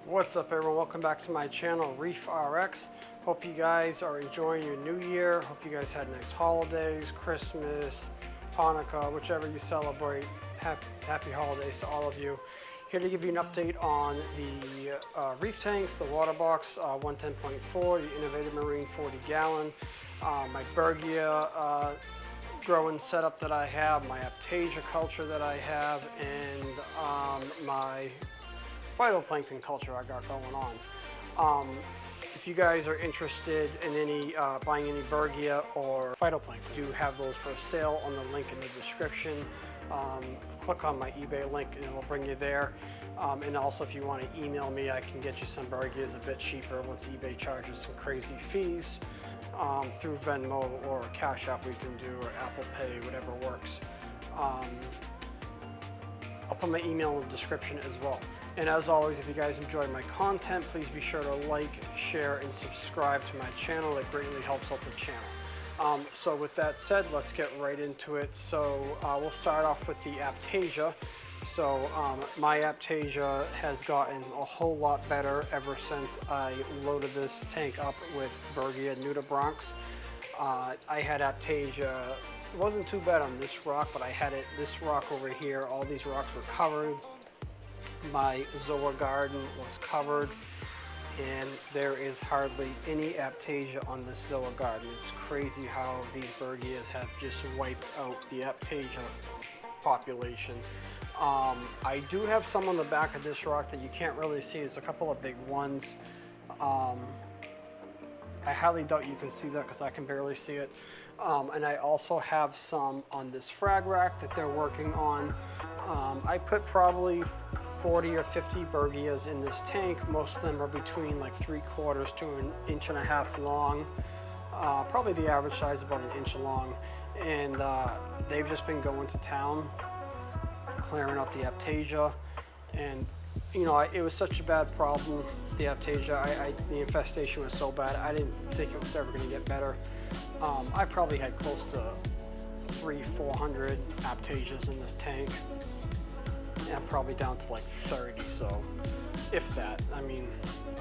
What's up everyone, welcome back to my channel, Reef RX. Hope you guys are enjoying your new year. Hope you guys had nice holidays, Christmas, Hanukkah, whichever you celebrate. Happy holidays to all of you. Here to give you an update on the reef tanks, the water box 110.4, the Innovative Marine 40 gallon, my Bergia growing setup that I have, my Aptasia culture that I have, and my phytoplankton culture I got going on. If you guys are interested in any buying any Bergia or phytoplankton, I do have those for sale on the link in the description. Click on my eBay link and it will bring you there. And also if you want to email me, I can get you some Bergias a bit cheaper once eBay charges some crazy fees. Through Venmo or Cash App we can do, or Apple Pay, whatever works. I'll put my email in the description as well. And as always, if you guys enjoy my content, please be sure to like, share, and subscribe to my channel. It greatly helps out the channel. So with that said, let's get right into it. So we'll start off with the Aptasia. So my Aptasia has gotten a whole lot better ever since I loaded this tank up with Bergia Nudibranchs. I had Aptasia, it wasn't too bad on this rock, but I had this rock over here. All these rocks were covered. My Zoa garden was covered, and there is hardly any Aptasia on this Zoa garden. It's crazy how these Bergias have just wiped out the Aptasia population. I do have some on the back of this rock that you can't really see. There's a couple of big ones. I highly doubt you can see that because I can barely see it. And I also have some on this frag rack that they're working on. I put probably 40 or 50 Bergias in this tank. Most of them are between like 3/4 to 1.5 inches long. Probably the average size about 1 inch long. And they've just been going to town, clearing out the Aptasia. And you know, it was such a bad problem, the Aptasia. The infestation was so bad, I didn't think it was ever going to get better. I probably had close to 300-400 Aptasias in this tank. And I'm probably down to like 30, so if that. I mean,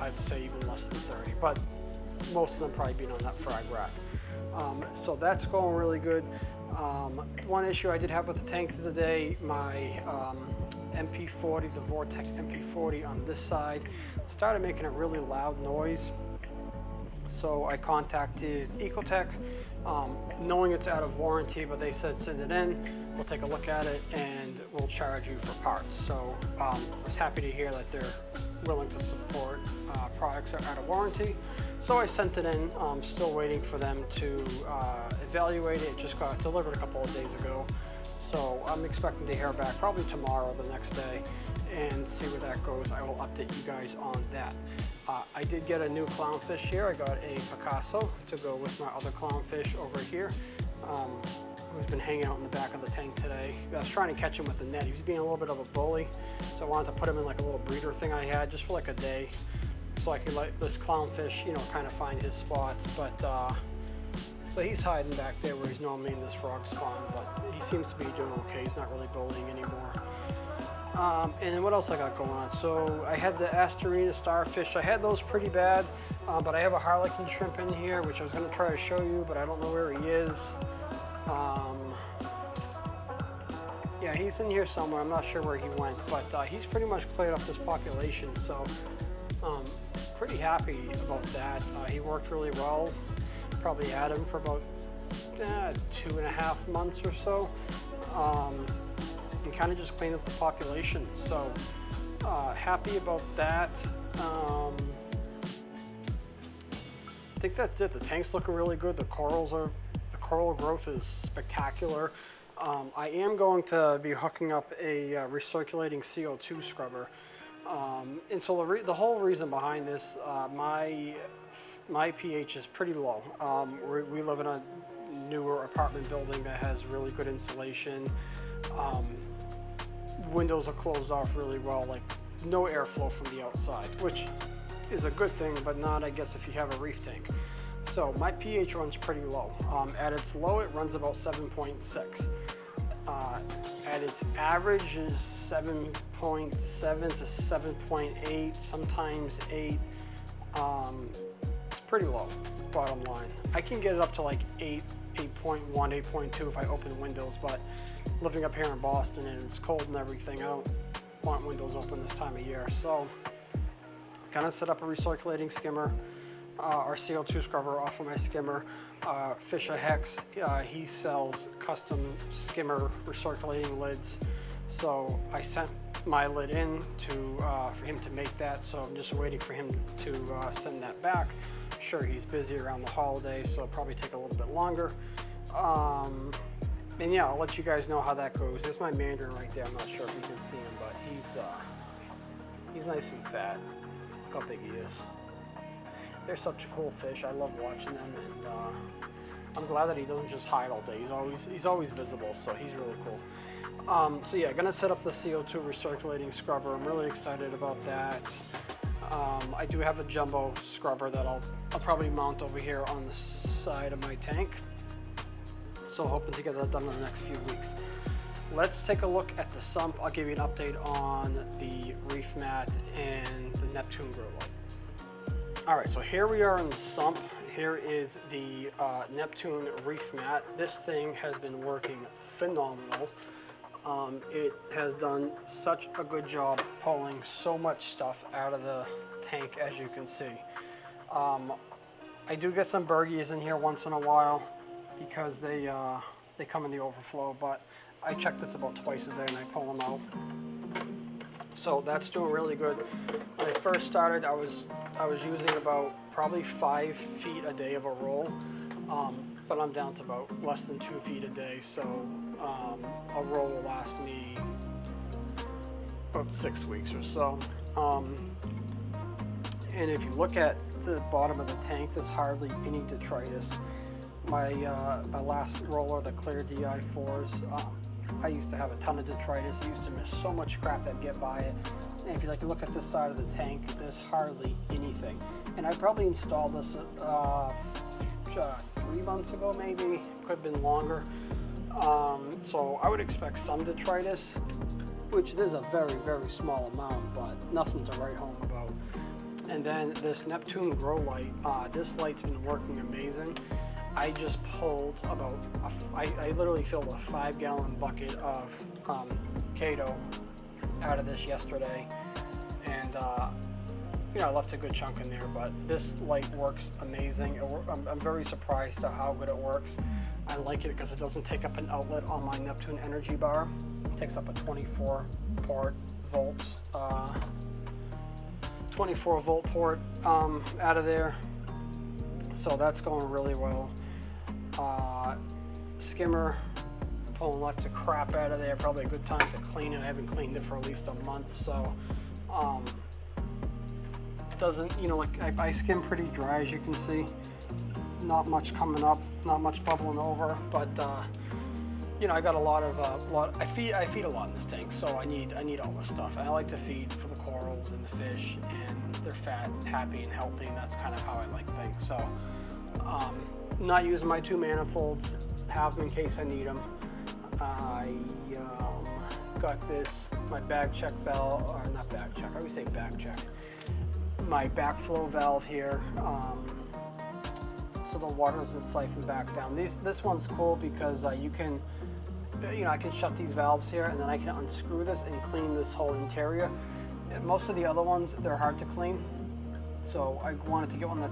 I'd say even less than 30, but most of them probably being on that frag rack. So that's going really good. One issue I did have with the tank today, my MP40, the Vortex MP40 on this side, started making a really loud noise. So I contacted Ecotech, knowing it's out of warranty, but they said send it in, we'll take a look at it, and we'll charge you for parts. So I was happy to hear that they're willing to support products that are out of warranty. So I sent it in. I'm still waiting for them to evaluate it. It just got delivered a couple of days ago. So I'm expecting to hear back probably tomorrow, the next day, and see where that goes. I will update you guys on that. I did get a new clownfish here. I got a Picasso to go with my other clownfish over here, who's been hanging out in the back of the tank today. I was trying to catch him with the net. He was being a little bit of a bully, so I wanted to put him in like a little breeder thing I had just for like a day, so I could let this clownfish, you know, kind of find his spots. But so he's hiding back there where he's normally in this frog spawn, but he seems to be doing okay. He's not really bullying anymore. And then what else I got going on? So I had the Astorina starfish. I had those pretty bad, but I have a harlequin shrimp in here, which I was going to try to show you, but I don't know where he is. Yeah, he's in here somewhere. I'm not sure where he went, but he's pretty much cleared up this population, so pretty happy about that. He worked really well. Probably had him for about 2.5 months or so. And kind of just cleaned up the population. So happy about that. I think that's it. The tank's looking really good. The coral growth is spectacular. I am going to be hooking up a recirculating CO2 scrubber. And so the whole reason behind this, my pH is pretty low. We live in a newer apartment building that has really good insulation. Windows are closed off really well, like no airflow from the outside, which is a good thing, but not, I guess, if you have a reef tank. So my pH runs pretty low. At its low, it runs about 7.6. at its average is 7.7 to 7.8, sometimes 8. It's pretty low, bottom line. I can get it up to like 8, 8.1, 8.2 if I open windows, but living up here in Boston and it's cold and everything, I don't want windows open this time of year. So gonna set up a recirculating skimmer, or CO2 scrubber off of my skimmer. Fisher Hex, he sells custom skimmer recirculating lids. So I sent my lid in for him to make that, so I'm just waiting for him to send that back. I'm sure he's busy around the holidays, so it'll probably take a little bit longer. And yeah, I'll let you guys know how that goes. There's my mandarin right there. I'm not sure if you can see him, but he's nice and fat. Look how big he is. They're such a cool fish. I love watching them, and I'm glad that he doesn't just hide all day. He's always visible, so he's really cool. So yeah, gonna set up the CO2 recirculating scrubber. I'm really excited about that. I do have a jumbo scrubber that I'll probably mount over here on the side of my tank. So hoping to get that done in the next few weeks. Let's take a look at the sump. I'll give you an update on the Reef mat and the Neptune grow light. All right, so here we are in the sump. Here is the Neptune Reef mat. This thing has been working phenomenal. It has done such a good job pulling so much stuff out of the tank, as you can see. I do get some burgies in here once in a while because they come in the overflow, but I check this about twice a day and I pull them out. So that's doing really good. When I first started, I was using about probably 5 feet a day of a roll, but I'm down to about less than 2 feet a day. So a roll will last me about 6 weeks or so. And if you look at the bottom of the tank, there's hardly any detritus. My last roller, the Clear DI4s, I used to have a ton of detritus. I used to miss so much crap that'd get by it. And if you like to look at this side of the tank, there's hardly anything. And I probably installed this 3 months ago, maybe. Could have been longer. So I would expect some detritus, which there's a very, very small amount, but nothing to write home about. And then this Neptune grow light, this light's been working amazing. I just pulled about, I literally filled a 5-gallon bucket of Kato out of this yesterday, and you know, I left a good chunk in there, but this light works amazing. I'm very surprised at how good it works. I like it because it doesn't take up an outlet on my Neptune energy bar. It takes up a 24 volt port out of there. So that's going really well. Skimmer, pulling lots of crap out of there. Probably a good time to clean it. I haven't cleaned it for at least a month, so doesn't, you know, like I skim pretty dry, as you can see. Not much coming up, not much bubbling over, but you know, I got a lot of I feed a lot in this tank, so I need all this stuff. And I like to feed for the corals and the fish, and they're fat, happy, and healthy, and that's kind of how I like things. So not using my 2 manifolds, have them in case I need them. I got this, my bag check valve, or not bag check, I always say bag check. My backflow valve here, so the water doesn't siphon back down. This one's cool because you can, you know, I can shut these valves here, and then I can unscrew this and clean this whole interior. Most of the other ones, they're hard to clean. So I wanted to get one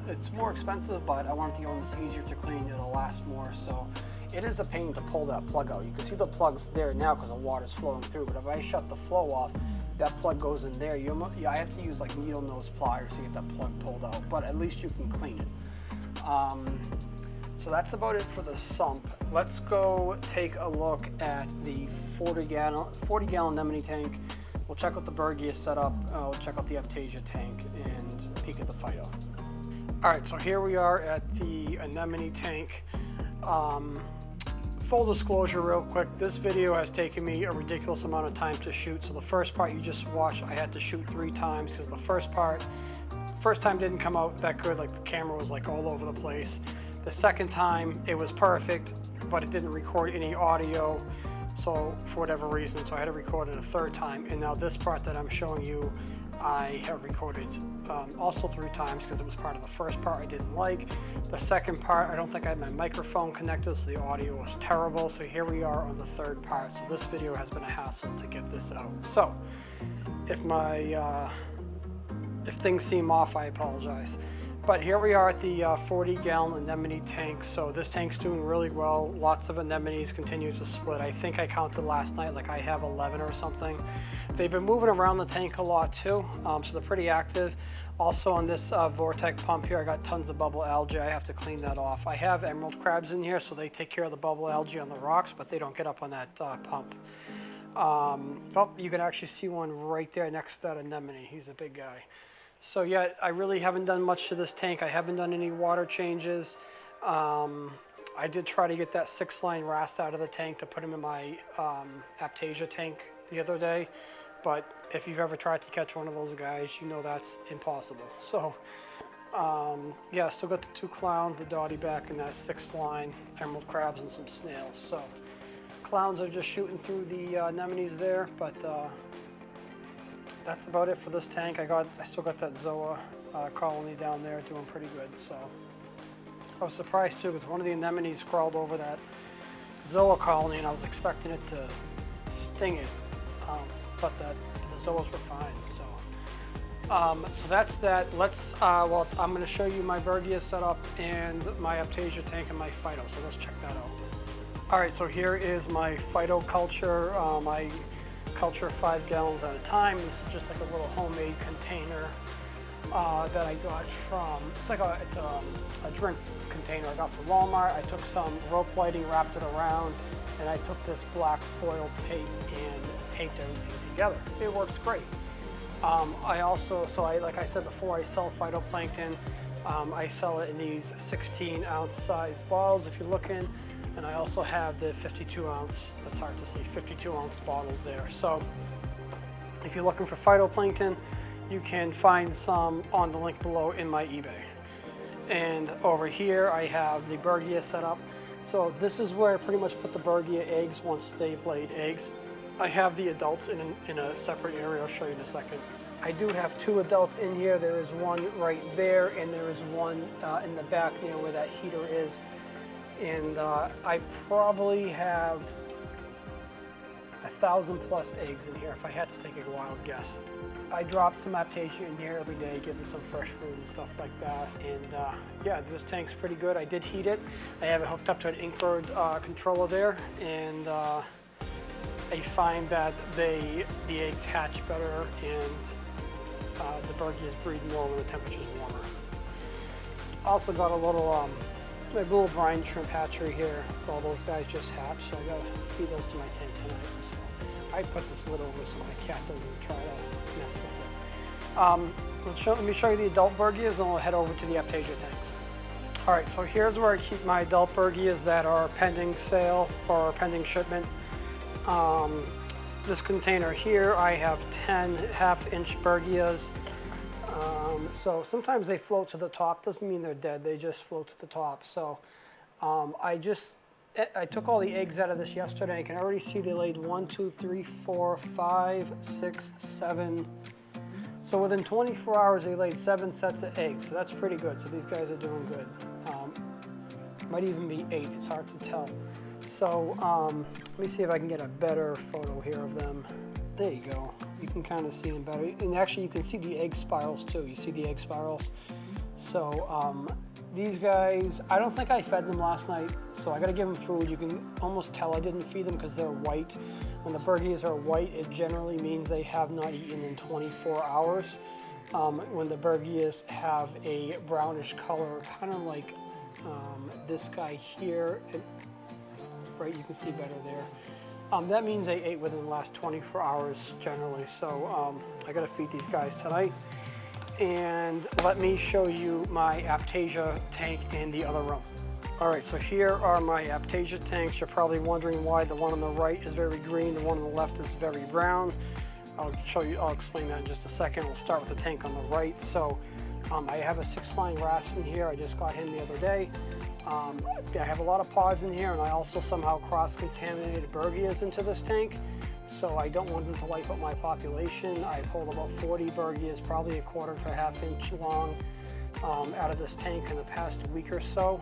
it's more expensive, but I wanted to get one that's easier to clean. It'll last more. So it is a pain to pull that plug out. You can see the plug's there now because the water's flowing through. But if I shut the flow off, that plug goes in there. I have to use like needle nose pliers to get that plug pulled out. But at least you can clean it. So that's about it for the sump. Let's go take a look at the 40 gallon anemone tank. We'll check out the Bergie is set up. We'll check out the Aptasia tank and peek at the Phyto. All right, so here we are at the anemone tank. Full disclosure real quick, this video has taken me a ridiculous amount of time to shoot. So the first part you just watched, I had to shoot 3 times because the first time didn't come out that good. Like the camera was like all over the place. The second time it was perfect, but it didn't record any audio. so for whatever reason, so I had to record it a third time. And now this part that I'm showing you, I have recorded also 3 times because it was part of the first part I didn't like. The second part, I don't think I had my microphone connected, so the audio was terrible. So here we are on the third part. So this video has been a hassle to get this out. So if things seem off, I apologize. But here we are at the 40-gallon anemone tank. So this tank's doing really well. Lots of anemones continue to split. I think I counted last night, like I have 11 or something. They've been moving around the tank a lot too, so they're pretty active. Also on this Vortex pump here, I got tons of bubble algae. I have to clean that off. I have emerald crabs in here, so they take care of the bubble algae on the rocks, but they don't get up on that pump. Oh, you can actually see one right there next to that anemone. He's a big guy. So yeah, I really haven't done much to this tank. I haven't done any water changes. I did try to get that 6-line wrast out of the tank to put him in my Aptasia tank the other day. But if you've ever tried to catch one of those guys, you know that's impossible. So yeah, still got the 2 clowns, the dotty back, and that 6-line emerald crabs and some snails. So clowns are just shooting through the anemones there, but that's about it for this tank. I still got that Zoa colony down there doing pretty good. So I was surprised too because one of the anemones crawled over that Zoa colony and I was expecting it to sting it, but the Zoas were fine. So that's that. Well, I'm going to show you my Bergia setup and my Aptasia tank and my Phyto. So let's check that out. All right, so here is my Phyto culture. I culture 5 gallons at a time. This is just like a little homemade container that I got from, it's a drink container I got from Walmart. I took some rope lighting, wrapped it around, and I took this black foil tape and taped everything together. It works great. Like I said before, I sell phytoplankton. I sell it in these 16-ounce size bottles if you're looking. And I also have the 52-ounce, that's hard to see, 52-ounce bottles there. So if you're looking for phytoplankton, you can find some on the link below in my eBay. And over here I have the Bergia set up. So this is where I pretty much put the Bergia eggs once they've laid eggs. I have the adults in a separate area. I'll show you in a second. I do have 2 adults in here. There is one right there, and there is one in the back near where that heater is. And I probably have 1,000+ eggs in here if I had to take a wild guess. I drop some Aptasia in here every day, give them some fresh food and stuff like that. And yeah, this tank's pretty good. I did heat it. I have it hooked up to an Inkbird controller there, and I find that the eggs hatch better and the Bergias breed more when the temperature's warmer. Also got a little brine shrimp hatchery here. All those guys just hatched, so I gotta feed those to my tank tonight. So I put this lid over so my cat doesn't try to mess with it. Let me show you the adult Bergias, and we'll head over to the Aptasia tanks. All right, so here's where I keep my adult Bergias that are pending sale or pending shipment. This container here, I have 10 half-inch Bergias. So sometimes they float to the top. Doesn't mean they're dead, they just float to the top. So I took all the eggs out of this yesterday. I can already see they laid 1, 2, 3, 4, 5, 6, 7. So within 24 hours, they laid 7 sets of eggs. So that's pretty good. So these guys are doing good. Might even be 8, it's hard to tell. So let me see if I can get a better photo here of them. There you go. You can kind of see them better. And actually you can see the egg spirals too. You see the egg spirals? So these guys, I don't think I fed them last night, so I gotta give them food. You can almost tell I didn't feed them because they're white. When the Bergias are white, it generally means they have not eaten in 24 hours. When the Bergias have a brownish color, kind of like this guy here, right, you can see better there. That means they ate within the last 24 hours generally. So I gotta feed these guys tonight. And let me show you my Aptasia tank in the other room. All right, so here are my Aptasia tanks. You're probably wondering why the one on the right is very green, the one on the left is very brown. I'll explain that in just a second. We'll start with the tank on the right. So I have a 6-line wrast in here. I just got him the other day. I have a lot of pods in here, and I also somehow cross-contaminated Bergias into this tank, so I don't want them to wipe out my population. I pulled about 40 Bergias, probably 1/4 to 1/2 inch long, out of this tank in the past week or so.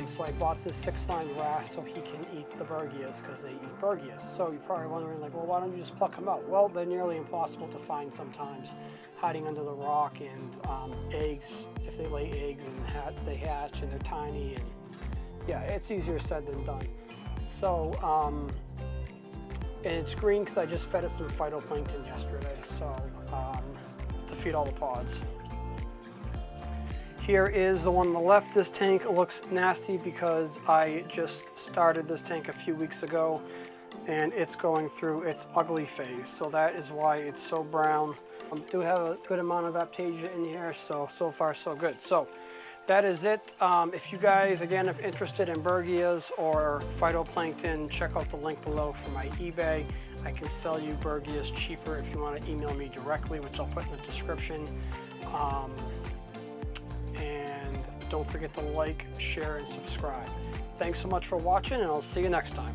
So I bought this 6-line wrasse so he can eat the Bergias, because they eat Bergias. So you're probably wondering, like, well, why don't you just pluck them out? Well, they're nearly impossible to find sometimes, hiding under the rock, and eggs, if they lay eggs and they hatch and they're tiny, and yeah, it's easier said than done. So, and it's green because I just fed it some phytoplankton yesterday, so to feed all the pods. Here is the one on the left. This tank looks nasty because I just started this tank a few weeks ago, and it's going through its ugly phase. So that is why it's so brown. I do have a good amount of Aptasia in here, so far so good. So that is it. If you guys, again, are interested in Bergias or phytoplankton, check out the link below for my eBay. I can sell you Bergias cheaper if you want to email me directly, which I'll put in the description. And don't forget to like, share, and subscribe. Thanks so much for watching, and I'll see you next time.